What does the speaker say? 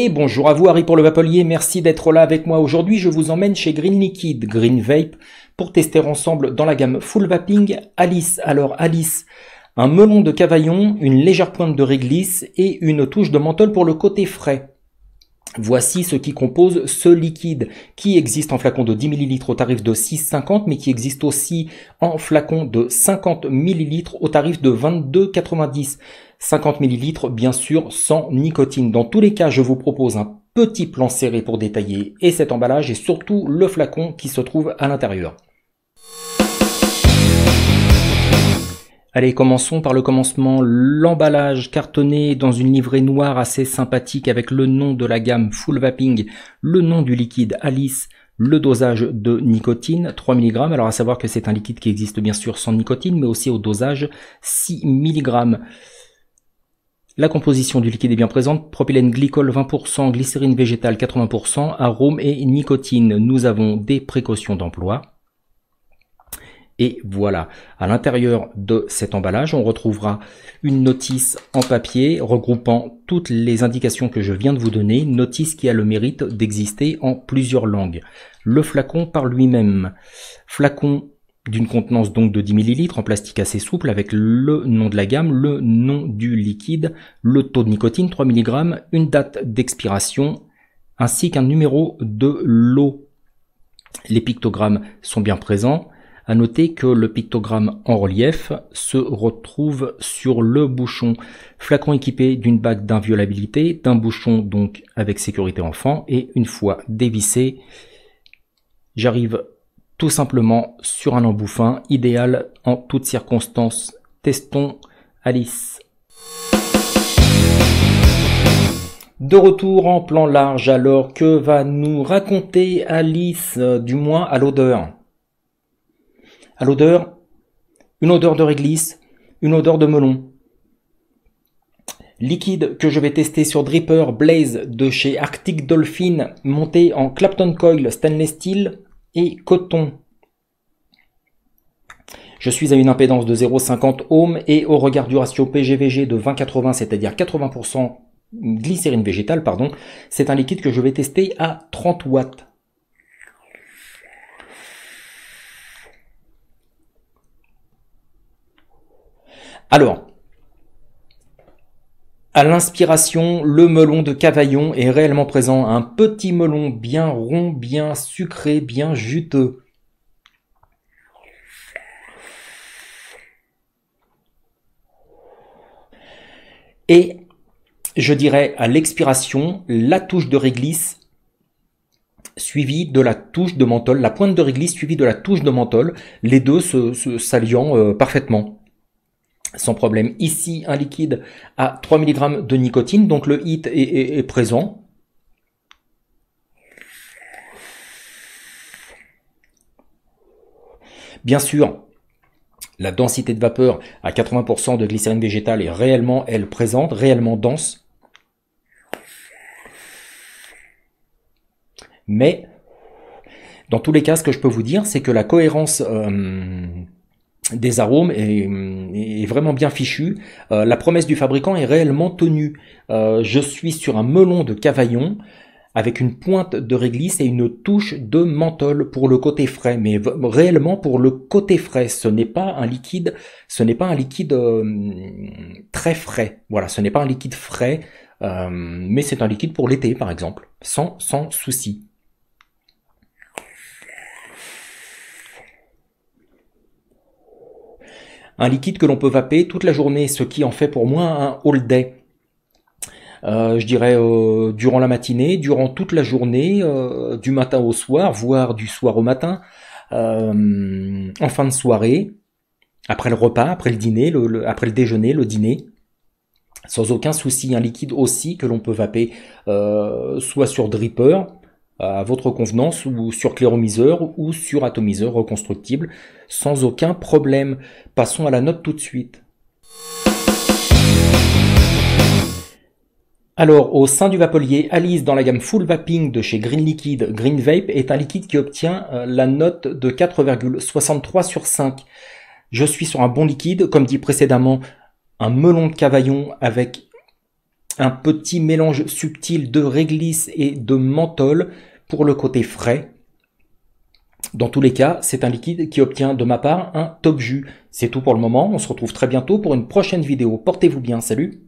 Et bonjour à vous, Harry pour le Vapolier, merci d'être là avec moi aujourd'hui. Je vous emmène chez Green Liquid, Green Vape, pour tester ensemble dans la gamme Full Vaping Alice. Alors Alice, un melon de Cavaillon, une légère pointe de réglisse et une touche de menthol pour le côté frais. Voici ce qui compose ce liquide, qui existe en flacon de 10 ml au tarif de 6,50 mais qui existe aussi en flacon de 50 ml au tarif de 22,90. 50 ml bien sûr sans nicotine. Dans tous les cas, je vous propose un petit plan serré pour détailler et cet emballage et surtout le flacon qui se trouve à l'intérieur. Allez, commençons par le commencement. L'emballage cartonné dans une livrée noire assez sympathique avec le nom de la gamme Full Vaping, le nom du liquide Alice, le dosage de nicotine 3 mg. Alors à savoir que c'est un liquide qui existe bien sûr sans nicotine mais aussi au dosage 6 mg. La composition du liquide est bien présente, propylène glycol 20%, glycérine végétale 80%, arôme et nicotine. Nous avons des précautions d'emploi. Et voilà, à l'intérieur de cet emballage, on retrouvera une notice en papier regroupant toutes les indications que je viens de vous donner, notice qui a le mérite d'exister en plusieurs langues. Le flacon par lui-même, flacon d'une contenance donc de 10 ml en plastique assez souple avec le nom de la gamme, le nom du liquide, le taux de nicotine 3 mg, une date d'expiration ainsi qu'un numéro de lot. Les pictogrammes sont bien présents. À noter que le pictogramme en relief se retrouve sur le bouchon. Flacon équipé d'une bague d'inviolabilité, d'un bouchon donc avec sécurité enfant et une fois dévissé, j'arrive tout simplement sur un embout fin, idéal en toutes circonstances. Testons Alice. De retour en plan large, alors que va nous raconter Alice, du moins à l'odeur? À l'odeur, une odeur de réglisse, une odeur de melon. Liquide que je vais tester sur Dripper Blaze de chez Arctic Dolphin, monté en Clapton Coil stainless steel et coton. Je suis à une impédance de 0,50 ohms et au regard du ratio PGVG de 20-80, c'est-à-dire 80% glycérine végétale, pardon, c'est un liquide que je vais tester à 30 watts. Alors, à l'inspiration, le melon de Cavaillon est réellement présent. Un petit melon bien rond, bien sucré, bien juteux. Et je dirais à l'expiration, la touche de réglisse suivie de la touche de menthol, la pointe de réglisse suivie de la touche de menthol, les deux s'alliant parfaitement. Sans problème. Ici, un liquide à 3 mg de nicotine, donc le hit est présent. Bien sûr, la densité de vapeur à 80% de glycérine végétale est réellement, elle, présente, réellement dense. Mais, dans tous les cas, ce que je peux vous dire, c'est que la cohérence des arômes est vraiment bien fichu. La promesse du fabricant est réellement tenue. Je suis sur un melon de Cavaillon avec une pointe de réglisse et une touche de menthol pour le côté frais, mais réellement pour le côté frais. Ce n'est pas un liquide, très frais. Voilà, ce n'est pas un liquide frais, mais c'est un liquide pour l'été par exemple, sans souci. Un liquide que l'on peut vaper toute la journée, ce qui en fait pour moi un all day. Je dirais durant la matinée, durant toute la journée, du matin au soir, voire du soir au matin, en fin de soirée, après le repas, après le dîner, après le déjeuner, le dîner, sans aucun souci. Un liquide aussi que l'on peut vaper soit sur Dripper, à votre convenance, ou sur cléromiseur ou sur atomiseur reconstructible, sans aucun problème. Passons à la note tout de suite. Alors, au sein du Vapolier, Alice dans la gamme Full Vaping de chez Green Liquid, Green Vape est un liquide qui obtient la note de 4,63 sur 5. Je suis sur un bon liquide, comme dit précédemment, un melon de Cavaillon avec un petit mélange subtil de réglisse et de menthol pour le côté frais. Dans tous les cas, c'est un liquide qui obtient de ma part un top jus. C'est tout pour le moment, on se retrouve très bientôt pour une prochaine vidéo. Portez-vous bien, salut!